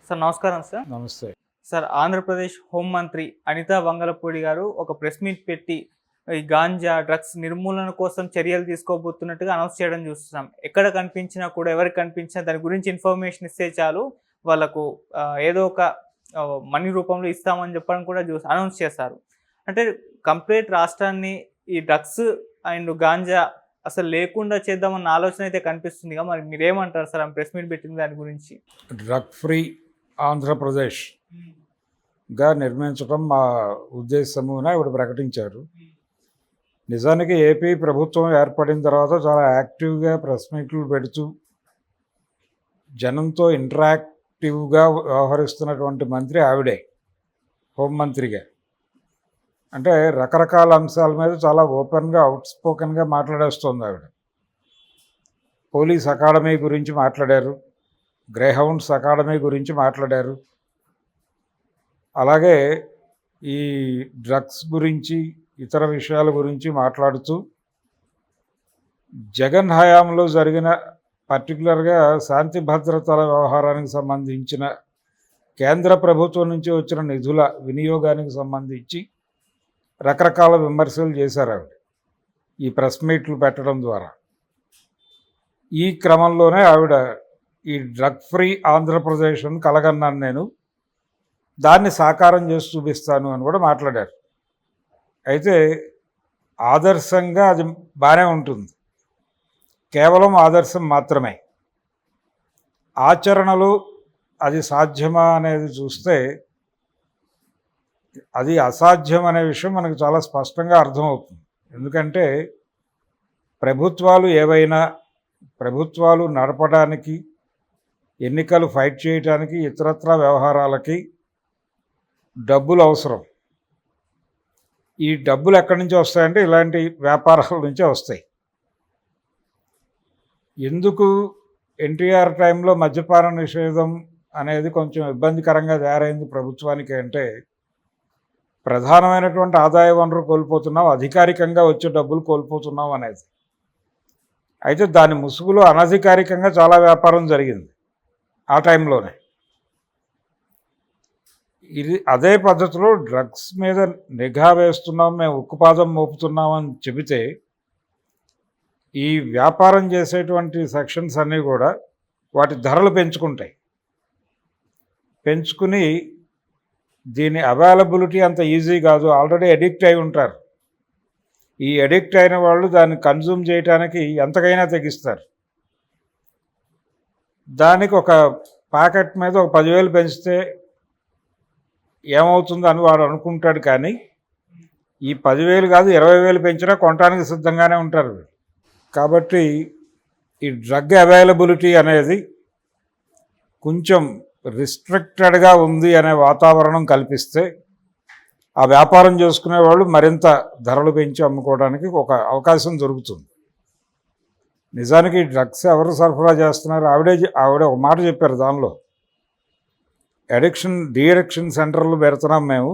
Sir నమస్కారం sir. నమస్తే. Sir Andhra Pradesh హోంమంత్రి అనితా వంగలపూడి గారు ఒక ప్రెస్ మీట్ పెట్టి ఈ గాంజా, డ్రగ్స్ నిర్మూలన కోసం చర్యలు తీసుకోబోతున్నట్టుగా అనౌన్స్ చేయడం చూస్తున్నాం. ఎక్కడ కనిపించినా కూడా ఎవరికి కనిపించినా దాని గురించి ఇన్ఫర్మేషన్ ఇస్తే చాలు వాళ్ళకు ఏదో ఒక మనీ రూపంలో ఇస్తామని చెప్పడం కూడా అనౌన్స్ చేశారు. అంటే కంప్లీట్ రాష్ట్రాన్ని ఈ డ్రగ్స్ అండ్ గాంజా అసలు లేకుండా చేద్దామన్న ఆలోచన అయితే కనిపిస్తుందిగా. మరి మీరేమంటారు సార్ ఆమె ప్రెస్ మీట్ పెట్టిన దాని గురించి? డ్రగ్ ఫ్రీ ఆంధ్రప్రదేశ్గా నిర్మించడం మా ఉద్దేశమున ఇప్పుడు ప్రకటించారు. నిజానికి ఏపీ ప్రభుత్వం ఏర్పడిన తర్వాత చాలా యాక్టివ్గా ప్రెస్ మీట్లు పెడుతూ జనంతో ఇంటరాక్టివ్గా వ్యవహరిస్తున్నటువంటి మంత్రి ఆవిడే, హోంమంత్రిగా. అంటే రకరకాల అంశాల మీద చాలా ఓపెన్గా అవుట్స్పోకెన్గా మాట్లాడేస్తుంది ఆవిడ. పోలీస్ అకాడమీ గురించి మాట్లాడారు, గ్రేహౌండ్స్ అకాడమీ గురించి మాట్లాడారు. అలాగే ఈ డ్రగ్స్ గురించి ఇతర విషయాల గురించి మాట్లాడుతూ జగన్ హయాంలో జరిగిన పర్టికులర్గా శాంతి భద్రతల వ్యవహారానికి సంబంధించిన కేంద్ర ప్రభుత్వం నుంచి వచ్చిన నిధుల వినియోగానికి సంబంధించి రకరకాల విమర్శలు చేశారు ఆవిడ ఈ ప్రెస్ మీట్లు పెట్టడం ద్వారా. ఈ క్రమంలోనే ఆవిడ ఈ డ్రగ్ ఫ్రీ ఆంధ్రప్రదేశ్ అని కలగన్నాను నేను, దాన్ని సాకారం చేసి చూపిస్తాను అని కూడా మాట్లాడారు. అయితే ఆదర్శంగా అది బాగానే ఉంటుంది, కేవలం ఆదర్శం మాత్రమే. ఆచరణలో అది సాధ్యమా అనేది చూస్తే అది అసాధ్యం అనే విషయం మనకు చాలా స్పష్టంగా అర్థమవుతుంది. ఎందుకంటే ప్రభుత్వాలు ఏవైనా ప్రభుత్వాలు నడపడానికి, ఎన్నికలు ఫైట్ చేయడానికి, ఇతరత్రా వ్యవహారాలకి డబ్బులు అవసరం. ఈ డబ్బులు ఎక్కడి నుంచి వస్తాయంటే ఇలాంటి వ్యాపారాల నుంచే వస్తాయి. ఎందుకు ఎన్టీఆర్ టైంలో మద్యపాన నిషేధం అనేది కొంచెం ఇబ్బందికరంగా తయారైంది ప్రభుత్వానికి అంటే, ప్రధానమైనటువంటి ఆదాయ వనరు కోల్పోతున్నాం, అధికారికంగా వచ్చే డబ్బులు కోల్పోతున్నాం అనేది. అయితే దాని ముసుగులో అనధికారికంగా చాలా వ్యాపారం జరిగింది ఆ టైంలోనే. ఇది అదే పద్ధతిలో డ్రగ్స్ మీద నిఘా వేస్తున్నాం, మేము ఉక్కుపాదం మోపుతున్నామని చెబితే ఈ వ్యాపారం చేసేటువంటి సెక్షన్స్ అన్నీ కూడా వాటి ధరలు పెంచుకుంటాయి. పెంచుకుని దీని అవైలబిలిటీ అంత ఈజీ కాదు, ఆల్రెడీ అడిక్ట్ అయి ఉంటారు. ఈ అడిక్ట్ అయిన వాళ్ళు దాన్ని కన్జ్యూమ్ చేయడానికి ఎంతకైనా తెగిస్తారు. దానికి ఒక ప్యాకెట్ మీద ఒక 10,000 పెంచితే ఏమవుతుందో అని వాడు అనుకుంటాడు. కానీ ఈ 10,000 కాదు 20,000 పెంచినా కొనడానికి సిద్ధంగానే ఉంటారు. కాబట్టి ఈ డ్రగ్ అవైలబిలిటీ అనేది కొంచెం రిస్ట్రిక్టెడ్గా ఉంది అనే వాతావరణం కల్పిస్తే ఆ వ్యాపారం చేసుకునే వాళ్ళు మరింత ధరలు పెంచి అమ్ముకోవడానికి ఒక అవకాశం దొరుకుతుంది. నిజానికి డ్రగ్స్ ఎవరు సరఫరా చేస్తున్నారు? ఆవిడ ఒక మాట చెప్పారు దానిలో, డీ అడిక్షన్ సెంటర్లు పెడుతున్నాం మేము,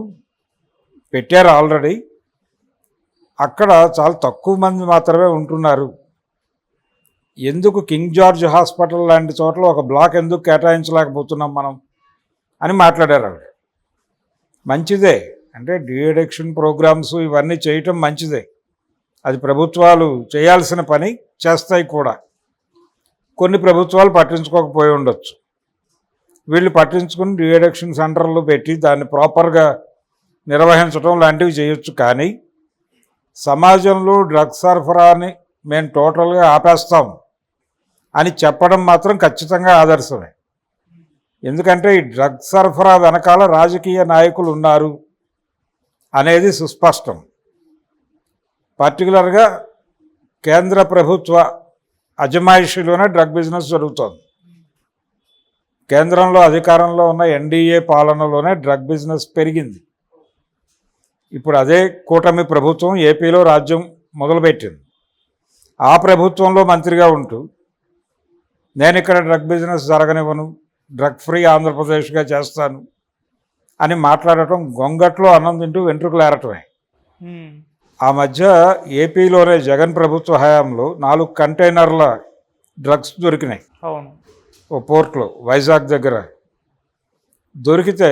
పెట్టారు ఆల్రెడీ, అక్కడ చాలా తక్కువ మంది మాత్రమే ఉంటున్నారు, ఎందుకు కింగ్ జార్జ్ హాస్పిటల్ లాంటి చోట్ల ఒక బ్లాక్ ఎందుకు కేటాయించలేకపోతున్నాం మనం అని మాట్లాడారు ఆవిడ. మంచిదే, అంటే డీ అడిక్షన్ ప్రోగ్రామ్స్ ఇవన్నీ చేయటం మంచిదే, అది ప్రభుత్వాలు చేయాల్సిన పని, చేస్తాయి కూడా. కొన్ని ప్రభుత్వాలు పట్టించుకోకపోయి ఉండొచ్చు, వీళ్ళు పట్టించుకుని డీ అడిక్షన్ సెంటర్లు పెట్టి దాన్ని ప్రాపర్గా నిర్వహించడం లాంటివి చేయొచ్చు. కానీ సమాజంలో డ్రగ్స్ సరఫరాని మేము టోటల్గా ఆపేస్తాం అని చెప్పడం మాత్రం ఖచ్చితంగా ఆదర్శమే. ఎందుకంటే ఈ డ్రగ్స్ సరఫరా వెనకాల రాజకీయ నాయకులు ఉన్నారు అనేది సుస్పష్టం. పర్టికులర్గా కేంద్ర ప్రభుత్వ అజమాయిషీలోనే డ్రగ్ బిజినెస్ జరుగుతోంది. కేంద్రంలో అధికారంలో ఉన్న ఎన్డీఏ పాలనలోనే డ్రగ్ బిజినెస్ పెరిగింది. ఇప్పుడు అదే కూటమి ప్రభుత్వం ఏపీలో రాజ్యం మొదలుపెట్టింది. ఆ ప్రభుత్వంలో మంత్రిగా ఉంటూ నేను ఇక్కడ డ్రగ్ బిజినెస్ జరగనివ్వను, డ్రగ్ ఫ్రీ ఆంధ్రప్రదేశ్గా చేస్తాను అని మాట్లాడటం గొంగట్లో అన్నం తింటూ వెంట్రుకలు ఏరటమే. ఆ మధ్య ఏపీలోనే జగన్ ప్రభుత్వ హయాంలో 4 కంటైనర్ల డ్రగ్స్ దొరికినాయి ఓ పోర్ట్లో వైజాగ్ దగ్గర. దొరికితే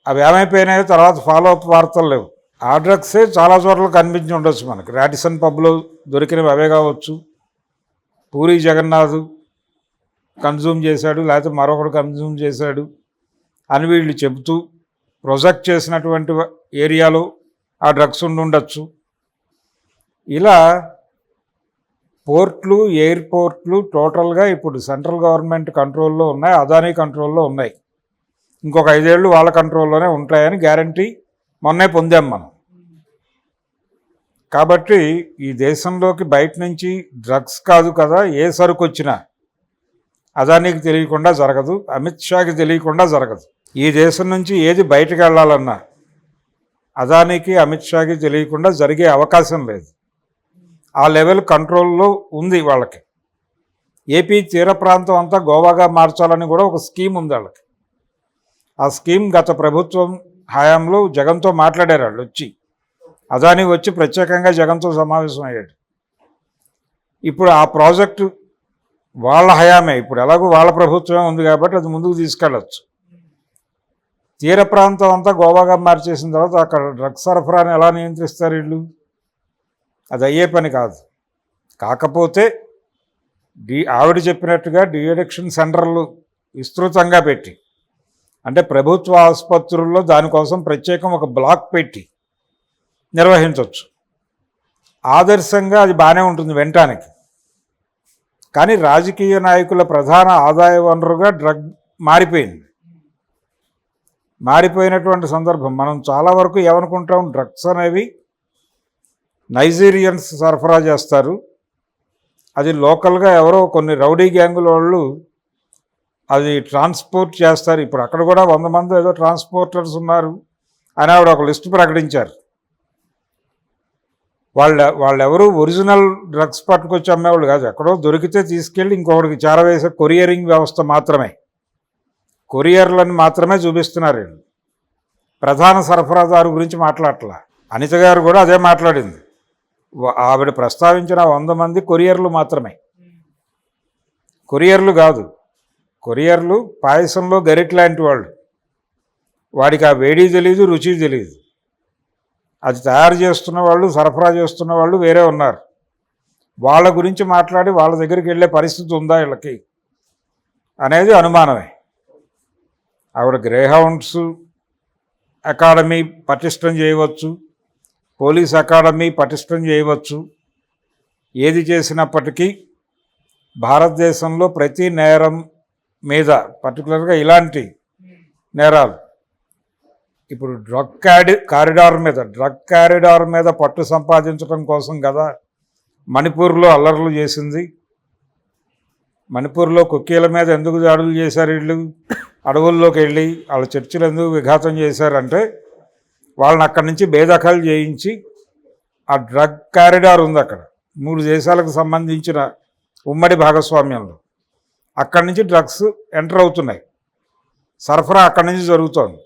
అవి ఏమైపోయినాయో తర్వాత ఫాలో అప్ వార్తలు లేవు. ఆ డ్రగ్సే చాలా చోట్ల కనిపించి ఉండొచ్చు మనకి. రాడిసన్ పబ్లో దొరికినవి అవే కావచ్చు, పూరి జగన్నాథ్ కన్జ్యూమ్ చేశాడు లేకపోతే మరొకడు కన్జ్యూమ్ చేశాడు అని వీళ్ళు చెబుతూ ప్రొజెక్ట్ చేసినటువంటి ఏరియాలో ఆ డ్రగ్స్ ఉండొచ్చు. ఇలా పోర్ట్లు, ఎయిర్పోర్ట్లు టోటల్గా ఇప్పుడు సెంట్రల్ గవర్నమెంట్ కంట్రోల్లో ఉన్నాయి, అదానీ కంట్రోల్లో ఉన్నాయి. ఇంకొక 5 ఏళ్ళు వాళ్ళ కంట్రోల్లోనే ఉంటాయని గ్యారంటీ మొన్నే పొందాం మనం. కాబట్టి ఈ దేశంలోకి బయట నుంచి డ్రగ్స్ కాదు కదా, ఏ సరుకు వచ్చినా అదానీకి తెలియకుండా జరగదు, అమిత్ షాకి తెలియకుండా జరగదు. ఈ దేశం నుంచి ఏది బయటకు వెళ్ళాలన్నా అదానీకి, అమిత్ షాకి తెలియకుండా జరిగే అవకాశం లేదు. ఆ లెవెల్ కంట్రోల్లో ఉంది వాళ్ళకి. ఏపీ తీర ప్రాంతం అంతా గోవాగా మార్చాలని కూడా ఒక స్కీమ్ ఉంది వాళ్ళకి. ఆ స్కీమ్ గత ప్రభుత్వం హయాంలో జగన్తో మాట్లాడారు వాళ్ళు వచ్చి. అదానీ వచ్చి ప్రత్యేకంగా జగన్తో సమావేశం అయ్యాడు. ఇప్పుడు ఆ ప్రాజెక్టు వాళ్ళ హయామే, ఇప్పుడు ఎలాగో వాళ్ళ ప్రభుత్వమే ఉంది కాబట్టి అది ముందుకు తీసుకెళ్ళచ్చు. తీర ప్రాంతం అంతా గోవాగా మార్చేసిన తర్వాత అక్కడ డ్రగ్స్ సరఫరాని ఎలా నియంత్రిస్తారు వీళ్ళు? అది అయ్యే పని కాదు. కాకపోతే ఆవిడ చెప్పినట్టుగా డిఅడిక్షన్ సెంటర్లు విస్తృతంగా పెట్టి, అంటే ప్రభుత్వ ఆసుపత్రుల్లో దానికోసం ప్రత్యేకం ఒక బ్లాక్ పెట్టి నిర్వహించవచ్చు. ఆదర్శంగా అది బాగానే ఉంటుంది వినటానికి. కానీ రాజకీయ నాయకుల ప్రధాన ఆదాయ వనరుగా డ్రగ్ మారిపోయినటువంటి సందర్భం. మనం చాలా వరకు ఏమనుకుంటాం, డ్రగ్స్ అనేవి నైజీరియన్స్ సరఫరా చేస్తారు, అది లోకల్గా ఎవరో కొన్ని రౌడీ గ్యాంగుల వాళ్ళు అది ట్రాన్స్పోర్ట్ చేస్తారు. ఇప్పుడు అక్కడ కూడా 100 మంది ఏదో ట్రాన్స్పోర్టర్స్ ఉన్నారు అని ఆవిడ ఒక లిస్టు ప్రకటించారు. వాళ్ళెవరూ ఒరిజినల్ డ్రగ్స్ పట్టుకొచ్చి అమ్మేవాళ్ళు కాదు, ఎక్కడో దొరికితే తీసుకెళ్ళి ఇంకొకటికి చేరవేసే కొరియరింగ్ వ్యవస్థ మాత్రమే, కొరియర్లను మాత్రమే చూపిస్తున్నారు వీళ్ళు. ప్రధాన సరఫరాదారు గురించి మాట్లాడట్లా. అనిత గారు కూడా అదే మాట్లాడింది. ఆవిడ ప్రస్తావించిన 100 మంది కొరియర్లు మాత్రమే, కొరియర్లు కాదు. కొరియర్లు పాయసంలో గరిట్ లాంటి వాళ్ళు, వాడికి ఆ వేడి తెలీదు, రుచి తెలీదు. అది తయారు చేస్తున్న వాళ్ళు, సరఫరా చేస్తున్న వాళ్ళు వేరే ఉన్నారు. వాళ్ళ గురించి మాట్లాడి వాళ్ళ దగ్గరికి వెళ్ళే పరిస్థితి ఉందా వీళ్ళకి అనేది అనుమానమే. ఆవిడ గ్రేహౌండ్స్ అకాడమీ పటిష్టం చేయవచ్చు, పోలీస్ అకాడమీ పటిష్టం చేయవచ్చు. ఏది చేసినప్పటికీ భారతదేశంలో ప్రతి నేరం మీద, పర్టికులర్గా ఇలాంటి నేరాలు, ఇప్పుడు డ్రగ్ కారిడార్ మీద పట్టు సంపాదించడం కోసం కదా మణిపూర్లో అల్లర్లు చేసింది. మణిపూర్లో కుక్కీల మీద ఎందుకు దాడులు చేశారు వీళ్ళు? అడవుల్లోకి వెళ్ళి వాళ్ళ చర్చిలు ఎందుకు విఘాతం చేశారంటే వాళ్ళని అక్కడి నుంచి బేదఖలు చేయించి ఆ డ్రగ్ కారిడార్ ఉంది అక్కడ, 3 దేశాలకు సంబంధించిన ఉమ్మడి భాగస్వామ్యంలో. అక్కడి నుంచి డ్రగ్స్ ఎంటర్ అవుతున్నాయి, సరఫరా అక్కడి నుంచి జరుగుతోంది.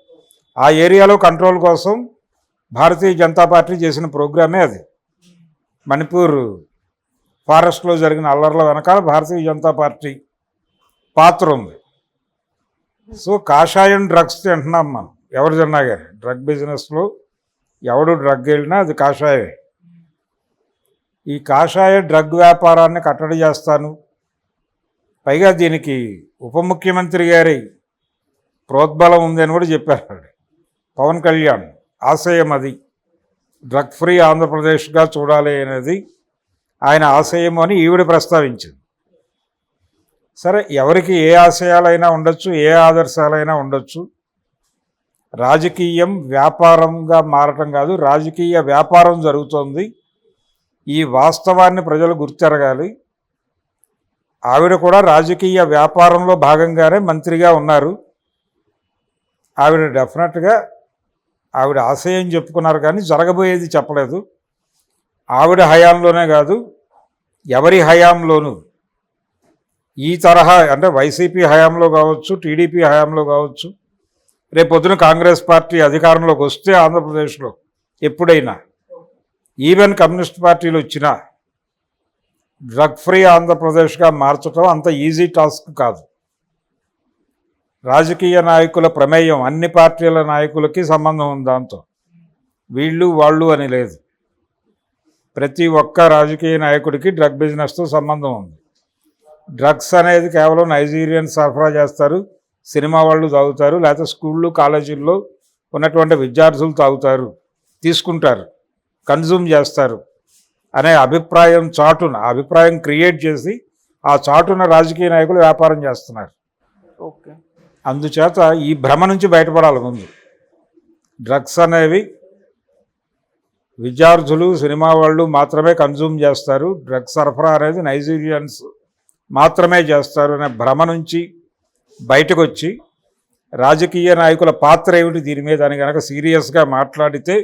ఆ ఏరియాలో కంట్రోల్ కోసం భారతీయ జనతా పార్టీ చేసిన ప్రోగ్రామే అది. మణిపూర్ ఫారెస్ట్లో జరిగిన అల్లర్ల వెనకాల భారతీయ జనతా పార్టీ పాత్ర ఉంది. సో కాషాయం డ్రగ్స్ తింటున్నాం మనం, ఎవరు తిన్నా కానీ. డ్రగ్ బిజినెస్లో ఎవడు డ్రగ్ వెళ్ళినా అది కాషాయమే. ఈ కాషాయ డ్రగ్ వ్యాపారాన్ని కట్టడి చేస్తాను, పైగా దీనికి ఉప ముఖ్యమంత్రి గారి ప్రోద్బలం ఉందని కూడా చెప్పారు పవన్ కళ్యాణ్. ఆశయం అది, డ్రగ్ ఫ్రీ ఆంధ్రప్రదేశ్గా చూడాలి అనేది ఆయన ఆశయం అని ఈవిడ ప్రస్తావించింది. సరే, ఎవరికి ఏ ఆశయాలైనా ఉండొచ్చు, ఏ ఆదర్శాలైనా ఉండొచ్చు. రాజకీయం వ్యాపారంగా మారటం కాదు, రాజకీయ వ్యాపారం జరుగుతోంది. ఈ వాస్తవాన్ని ప్రజలు గుర్తెరగాలి. ఆవిడ కూడా రాజకీయ వ్యాపారంలో భాగంగానే మంత్రిగా ఉన్నారు. ఆవిడ డెఫినెట్గా ఆవిడ ఆశయం చెప్పుకున్నారు కానీ జరగబోయేది చెప్పలేదు. ఆవిడ హయాంలోనే కాదు, ఎవరి హయాంలోనూ ఈ తరహా, అంటే వైసీపీ హయాంలో కావచ్చు, టీడీపీ హయాంలో కావచ్చు, రేపొద్దున కాంగ్రెస్ పార్టీ అధికారంలోకి వస్తే ఆంధ్రప్రదేశ్లో ఎప్పుడైనా, ఈవెన్ కమ్యూనిస్ట్ పార్టీలు వచ్చినా డ్రగ్ ఫ్రీ ఆంధ్రప్రదేశ్గా మార్చడం అంత ఈజీ టాస్క్ కాదు. రాజకీయ నాయకుల ప్రమేయం, అన్ని పార్టీల నాయకులకి సంబంధం ఉంది దాంతో. వీళ్ళు వాళ్ళు అని లేదు. ప్రతి ఒక్క రాజకీయ నాయకుడికి డ్రగ్ బిజినెస్తో సంబంధం ఉంది. డ్రగ్స్ అనేది కేవలం నైజీరియన్స్ సరఫరా చేస్తారు, సినిమా వాళ్ళు తాగుతారు, లేకపోతే స్కూళ్ళు కాలేజీల్లో ఉన్నటువంటి విద్యార్థులు తాగుతారు, తీసుకుంటారు, కన్జ్యూమ్ చేస్తారు అనే అభిప్రాయం చాటున, అభిప్రాయం క్రియేట్ చేసి ఆ చాటున రాజకీయ నాయకులు వ్యాపారం చేస్తున్నారు. ఓకే. అందుచేత ఈ భ్రమ నుంచి బయటపడాలి ముందు. డ్రగ్స్ అనేవి విద్యార్థులు, సినిమా వాళ్ళు మాత్రమే కన్జ్యూమ్ చేస్తారు, డ్రగ్స్ సరఫరా అనేది నైజీరియన్స్ మాత్రమే చేస్తారు అనే భ్రమ నుంచి బయటకు వచ్చి రాజకీయ నాయకుల పాత్ర ఏమిటి దీని మీద అని కనుక సీరియస్గా మాట్లాడితే